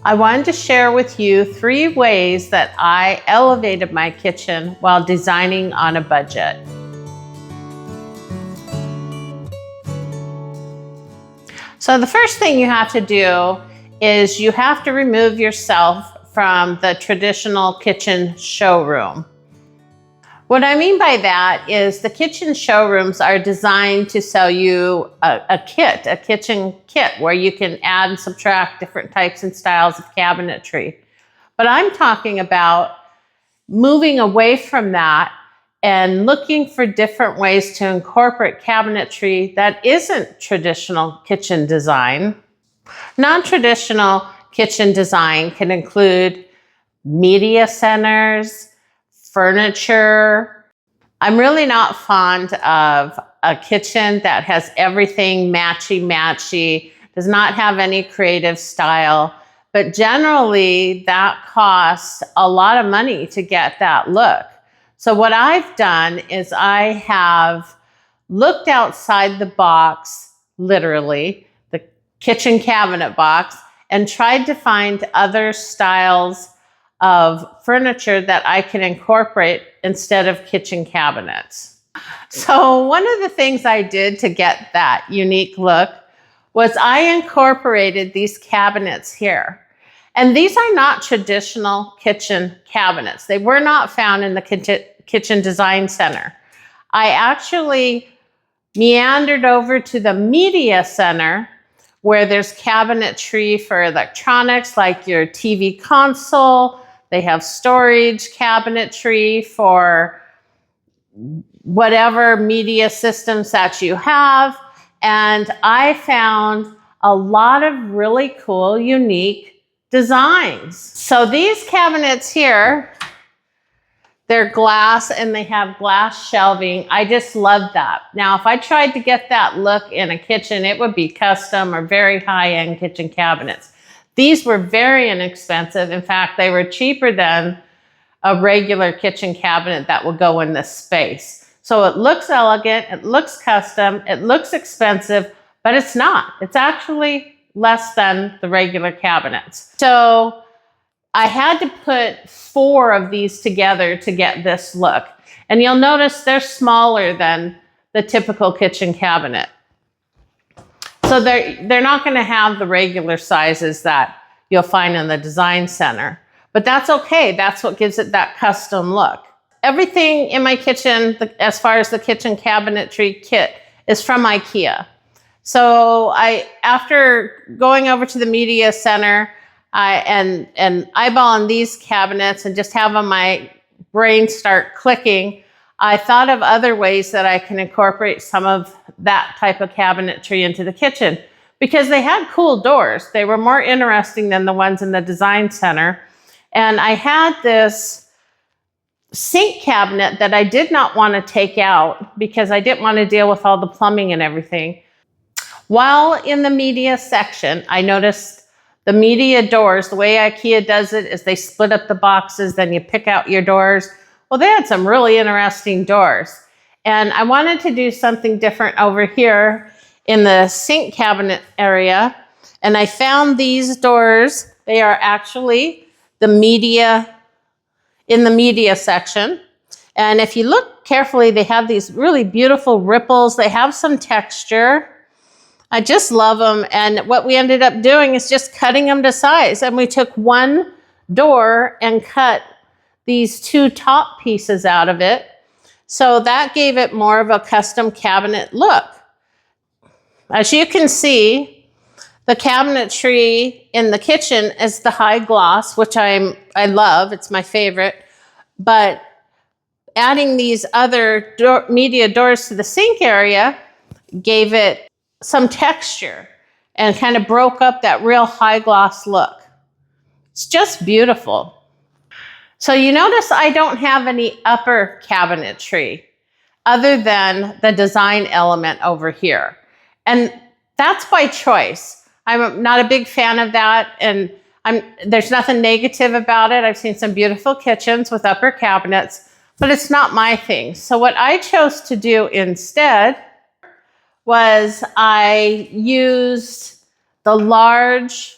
I wanted to share with you 3 ways that I elevated my kitchen while designing on a budget. So the first thing you have to do is you have to remove yourself from the traditional kitchen showroom. What I mean by that is the kitchen showrooms are designed to sell you a kitchen kit, where you can add and subtract different types and styles of cabinetry. But I'm talking about moving away from that and looking for different ways to incorporate cabinetry that isn't traditional kitchen design. Non-traditional kitchen design can include media centers, furniture. I'm really not fond of a kitchen that has everything matchy-matchy, does not have any creative style, but generally that costs a lot of money to get that look. So what I've done is I have looked outside the box, literally, the kitchen cabinet box, and tried to find other styles of furniture that I can incorporate instead of kitchen cabinets. So one of the things I did to get that unique look was I incorporated these cabinets here. And these are not traditional kitchen cabinets. They were not found in the Kitchen Design Center. I actually meandered over to the Media Center, where there's cabinetry for electronics like your TV console. They have storage cabinetry for whatever media systems that you have. And I found a lot of really cool, unique designs. So these cabinets here, they're glass and they have glass shelving. I just love that. Now, if I tried to get that look in a kitchen, it would be custom or very high-end kitchen cabinets. These were very inexpensive. In fact, they were cheaper than a regular kitchen cabinet that would go in this space. So it looks elegant, it looks custom, it looks expensive, but it's not. It's actually less than the regular cabinets. So I had to put 4 of these together to get this look. And you'll notice they're smaller than the typical kitchen cabinet. So they're not going to have the regular sizes that you'll find in the design center. But that's okay. That's what gives it that custom look. Everything in my kitchen, as far as the kitchen cabinetry kit, is from Ikea. So after going over to the media center and eyeballing these cabinets and just having my brain start clicking, I thought of other ways that I can incorporate some of that type of cabinetry into the kitchen, because they had cool doors. They were more interesting than the ones in the design center. And I had this sink cabinet that I did not want to take out because I didn't want to deal with all the plumbing and everything. While in the media section, I noticed the media doors. The way Ikea does it is they split up the boxes, then you pick out your doors. Well, they had some really interesting doors. And I wanted to do something different over here in the sink cabinet area. And I found these doors. They are actually the media, in the media section. And if you look carefully, they have these really beautiful ripples. They have some texture. I just love them. And what we ended up doing is just cutting them to size. And we took one door and cut these 2 top pieces out of it. So that gave it more of a custom cabinet look. As you can see, the cabinetry in the kitchen is the high gloss, which I love. It's my favorite. But adding these other media doors to the sink area gave it some texture and kind of broke up that real high gloss look. It's just beautiful. So you notice I don't have any upper cabinetry other than the design element over here. And that's by choice. I'm not a big fan of that, and there's nothing negative about it. I've seen some beautiful kitchens with upper cabinets, but it's not my thing. So what I chose to do instead was I used the large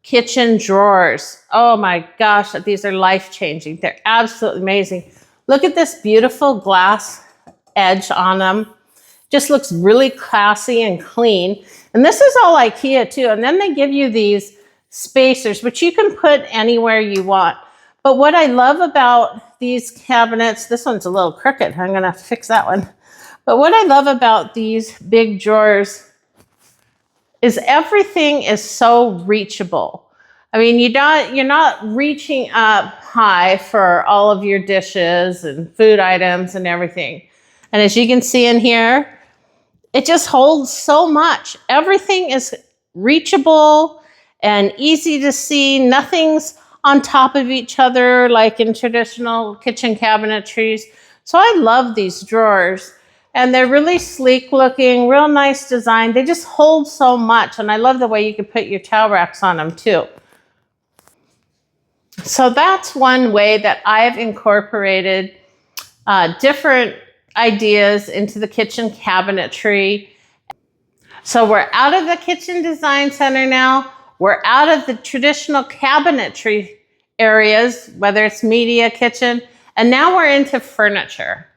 kitchen drawers. Oh my gosh, these are life-changing. They're absolutely amazing. Look at this beautiful glass edge on them. Just looks really classy and clean. And this is all Ikea too. And then they give you these spacers, which you can put anywhere you want. But what I love about these cabinets, this one's a little crooked. I'm gonna have to fix that one. But what I love about these big drawers is everything is so reachable. I mean, you're not reaching up high for all of your dishes and food items and everything. And as you can see in here, it just holds so much. Everything is reachable and easy to see. Nothing's on top of each other like in traditional kitchen cabinetries. So I love these drawers. And they're really sleek looking, real nice design. They just hold so much. And I love the way you can put your towel racks on them too. So that's one way that I've incorporated different ideas into the kitchen cabinetry. So we're out of the kitchen design center now. We're out of the traditional cabinetry areas, whether it's media, kitchen, and now we're into furniture.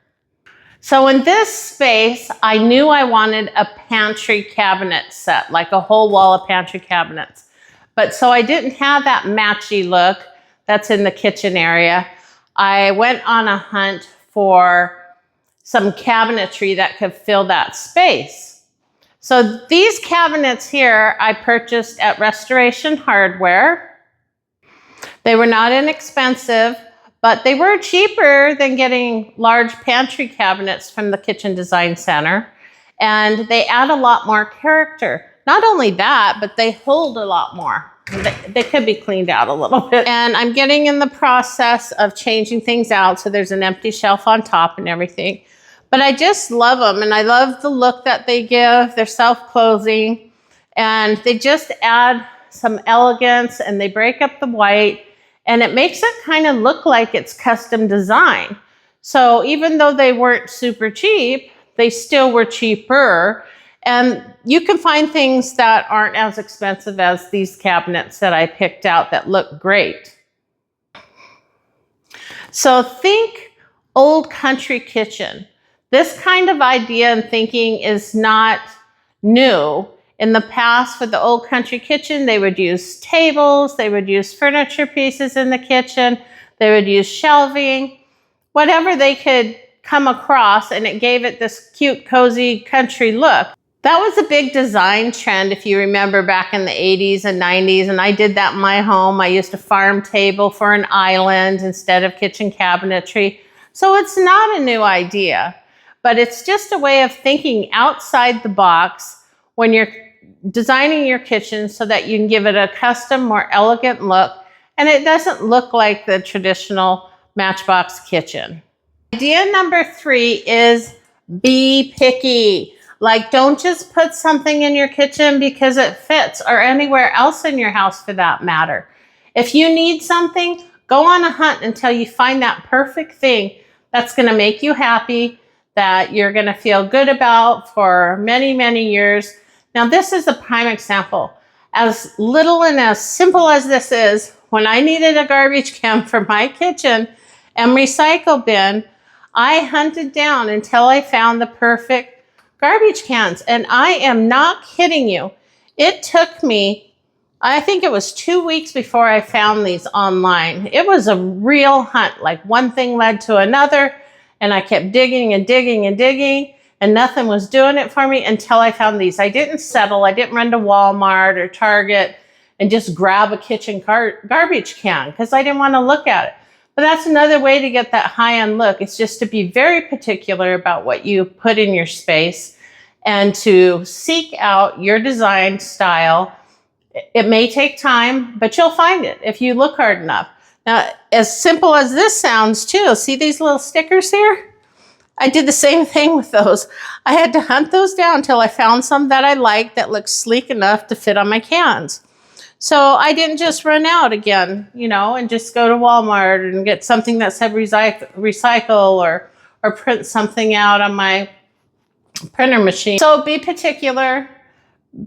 So in this space, I knew I wanted a pantry cabinet set, like a whole wall of pantry cabinets. But so I didn't have that matchy look that's in the kitchen area. I went on a hunt for some cabinetry that could fill that space. So these cabinets here, I purchased at Restoration Hardware. They were not inexpensive, but they were cheaper than getting large pantry cabinets from the Kitchen Design Center. And they add a lot more character. Not only that, but they hold a lot more. They could be cleaned out a little bit. And I'm getting in the process of changing things out. So there's an empty shelf on top and everything. But I just love them. And I love the look that they give. They're self-closing. And they just add some elegance and they break up the white. And it makes it kind of look like it's custom design. So even though they weren't super cheap, they still were cheaper. And you can find things that aren't as expensive as these cabinets that I picked out that look great. So think old country kitchen. This kind of idea and thinking is not new. In the past, for the old country kitchen, they would use tables, they would use furniture pieces in the kitchen, they would use shelving, whatever they could come across, and it gave it this cute, cozy country look. That was a big design trend, if you remember, back in the 80s and 90s, and I did that in my home. I used a farm table for an island instead of kitchen cabinetry. So it's not a new idea, but it's just a way of thinking outside the box when you're designing your kitchen so that you can give it a custom, more elegant look, and it doesn't look like the traditional Matchbox kitchen. Idea number 3 is be picky. Like, don't just put something in your kitchen because it fits, or anywhere else in your house for that matter. If you need something, go on a hunt until you find that perfect thing that's going to make you happy, that you're going to feel good about for many, many years. Now, this is a prime example. As little and as simple as this is, when I needed a garbage can for my kitchen and recycle bin, I hunted down until I found the perfect garbage cans. And I am not kidding you. It took me, I think it was 2 weeks before I found these online. It was a real hunt. Like, one thing led to another, and I kept digging and digging and digging, and nothing was doing it for me until I found these. I didn't settle. I didn't run to Walmart or Target and just grab a kitchen garbage can because I didn't want to look at it. But that's another way to get that high-end look. It's just to be very particular about what you put in your space and to seek out your design style. It may take time, but you'll find it if you look hard enough. Now, as simple as this sounds too, see these little stickers here? I did the same thing with those. I had to hunt those down until I found some that I liked that looked sleek enough to fit on my cans. So I didn't just run out again, you know, and just go to Walmart and get something that said recycle or print something out on my printer machine. So be particular,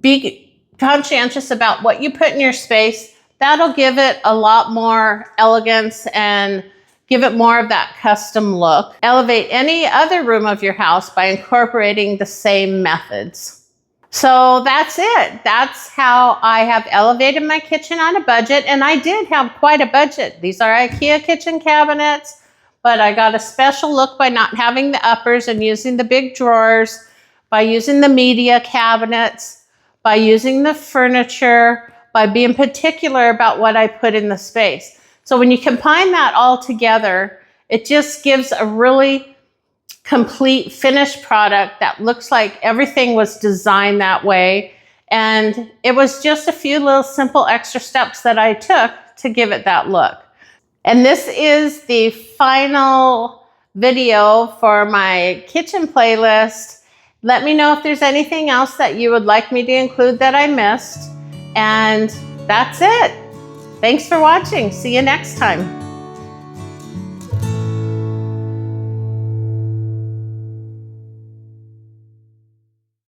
be conscientious about what you put in your space. That'll give it a lot more elegance and give it more of that custom look. Elevate any other room of your house by incorporating the same methods. So that's it. That's how I have elevated my kitchen on a budget. And I did have quite a budget. These are Ikea kitchen cabinets, but I got a special look by not having the uppers and using the big drawers, by using the media cabinets, by using the furniture, by being particular about what I put in the space. So when you combine that all together, it just gives a really complete finished product that looks like everything was designed that way. And it was just a few little simple extra steps that I took to give it that look. And this is the final video for my kitchen playlist. Let me know if there's anything else that you would like me to include that I missed. And that's it. Thanks for watching. See you next time.